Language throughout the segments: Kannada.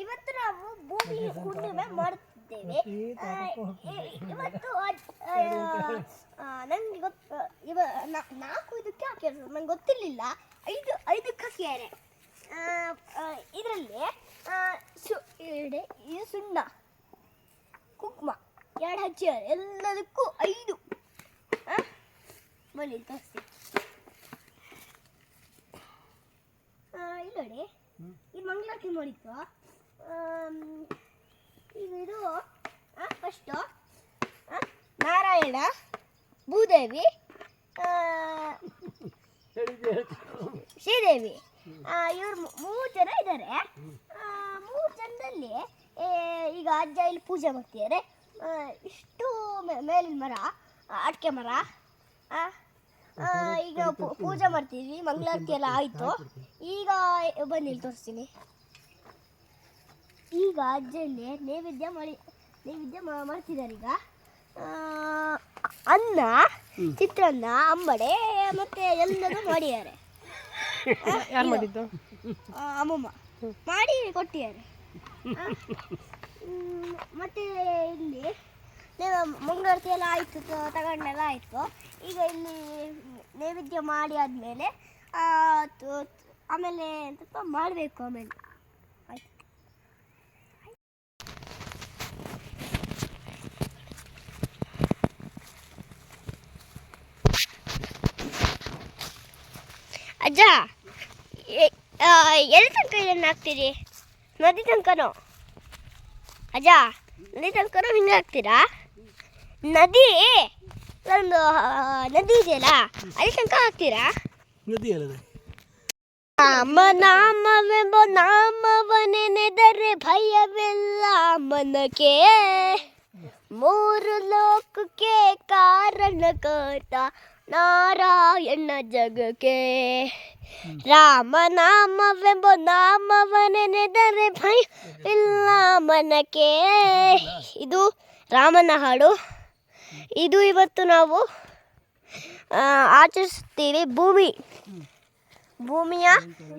ಇವತ್ತು ನಾವು ಭೂಮಿ ಹುಣ್ಣಿಮೆ ಮಾಡುತ್ತಿದ್ದೇವೆ. ಇವತ್ತು ನಂಗೆ ನಾಲ್ಕು ಇದಕ್ಕೆ ಹಾಕ್ಯಾರ, ನಂಗೆ ಗೊತ್ತಿರಲಿಲ್ಲ. ಐದಕ್ಕೆ ಹಾಕ್ಯಾರೆ. ಇದರಲ್ಲಿ ಇದು ಸುಣ್ಣ, ಕುಂಕುಮ ಎರಡು ಹಚ್ಚಿದ್ದಾರೆ. ಎಲ್ಲದಕ್ಕೂ 5 ಬನ್ನಿ ತೋರಿಸ್ತೀನಿ. ಇಲ್ಲಿ ನೋಡಿ, ಇದು ಮಂಗಳಾರತಿ ಮಾಡಿತ್ತು. ಇದು ಫಸ್ಟು ನಾರಾಯಣ, ಭೂದೇವಿ, ಶ್ರೀದೇವಿ, ಇವರು 3 ಜನ ಇದ್ದಾರೆ. 3 ಜನದಲ್ಲಿ ಈಗ ಅಜ್ಜ ಇಲ್ಲಿ ಪೂಜೆ ಮಾಡ್ತಿದ್ದಾರೆ. ಇಷ್ಟು ಮೇಲಿನ ಮರ, ಅಡಿಕೆ ಮರ. ಈಗ ಪೂಜೆ ಮಾಡ್ತಿದ್ವಿ, ಮಂಗಳಾರತಿ ಎಲ್ಲ ಆಯಿತು. ಈಗ ಬನ್ನಿ ಇಲ್ಲಿ ತೋರಿಸ್ತೀನಿ. ಈಗ ಅಜ್ಜಲ್ಲಿ ನೈವೇದ್ಯ ಮಾಡ್ತಿದ್ದಾರೆ. ಈಗ ಅನ್ನ, ಚಿತ್ರಾನ್ನ, ಅಂಬಡೆ ಮತ್ತೆ ಎಲ್ಲದೂ ಮಾಡಿದ್ದಾರೆ. ಯಾರು ಮಾಡಿದ್ದು? ಅಮ್ಮಮ್ಮ ಮಾಡಿ ಕೊಟ್ಟಿದ್ದಾರೆ. ಮತ್ತೆ ಇಲ್ಲಿ ಮಂಗಳಾರತಿ ಎಲ್ಲ ಆಯಿತು, ತಗೊಂಡೆಲ್ಲ ಆಯಿತು. ಈಗ ಇಲ್ಲಿ ನೈವೇದ್ಯ ಮಾಡಿ ಆದಮೇಲೆ ಆಮೇಲೆ ಎಂತಪ್ಪ ಮಾಡಬೇಕು. ಆಮೇಲೆ ಆಯ್ತು. ಅಜ್ಜ, ಎಲ್ಲಿ ತನಕ ಇದನ್ನು ಹಾಕ್ತೀರಿ? ನದಿ ತನಕನೋ? ಅಜ್ಜ, ನದಿ ತನಕನೋ ಹಿಂಗೆ ಹಾಕ್ತೀರಾ? ನದಿ ಇದೆಯಲ್ಲ, ಅಲ್ಲಿ ತನಕ ಹಾಕ್ತೀರಾ? ನದಿ ಅಲ್ಲ, ರಾಮ ನಾಮವೆಂಬ ನಾಮವನೆನೆದರೆ ಭಯವಿಲ್ಲ ಮನಕ್ಕೆ, 3 ಲೋಕಕ್ಕೆ ಕಾರಣಕರ್ತ ನಾರಾಯಣ ಜಗಕ್ಕೆ. ರಾಮ ನಾಮವೆಂಬ ನಾಮವನೆನೆದರೆ ಭಯವಿಲ್ಲ ಮನಕ್ಕೆ. ಇದು ರಾಮನ ಹಾಡು. ಇದು ಇವತ್ತು ನಾವು ಆಚರಿಸ್ತೀವಿ. ಭೂಮಿಯ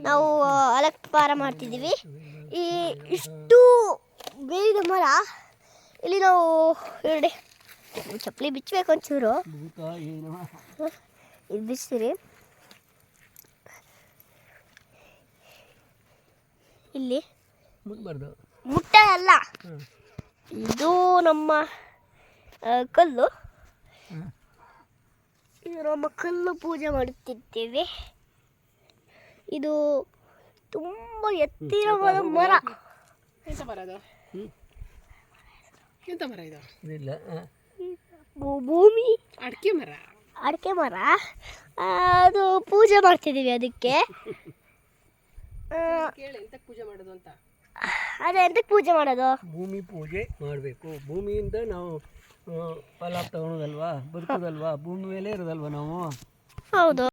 ನಾವು ಅಲಂಕಾರ ಮಾಡ್ತಿದ್ದೀವಿ. ಇಷ್ಟು ಬೇಗ ಮರ ಇಲ್ಲಿ ನಾವು ನೋಡಿ, ಚಪ್ಪಲಿ ಬಿಚ್ಚಬೇಕು ಒಂಚೂರು. ಇದು ಬಿಚ್ಚಿರಿ. ಇಲ್ಲಿ ಮುಟ್ಟ ಅಲ್ಲ, ಇದು ನಮ್ಮ ಕಲ್ಲು. ಇದು ನಮ್ಮ ಕಲ್ಲು ಪೂಜೆ ಮಾಡುತ್ತಿದ್ದೇವೆ. ಇದು ತುಂಬ ಎತ್ತರವಾದ ಮರ. ಎಂತ ಮರ ಇದು? ಎಂತ ಮರ ಇದು? ಭೂಮಿ ಅಡಿಕೆ ಮರ. ಅದು ಪೂಜೆ ಮಾಡ್ತಿದ್ದೀವಿ. ಅದಕ್ಕೆ ಎಂತಕ್ಕೆ ಪೂಜೆ ಮಾಡೋದು ಅಂತ? ಅದೇ ಎಂತಕ್ಕೆ ಪೂಜೆ ಮಾಡೋದು? ಭೂಮಿ ಪೂಜೆ ಮಾಡಬೇಕು. ಭೂಮಿಯಿಂದ ನಾವು ಫಲ ತಗೊಳೋದಲ್ವಾ, ಬದುಕೋದಲ್ವಾ, ಭೂಮಿ ಮೇಲೆ ಇರೋದಲ್ವಾ ನಾವು. ಹೌದು.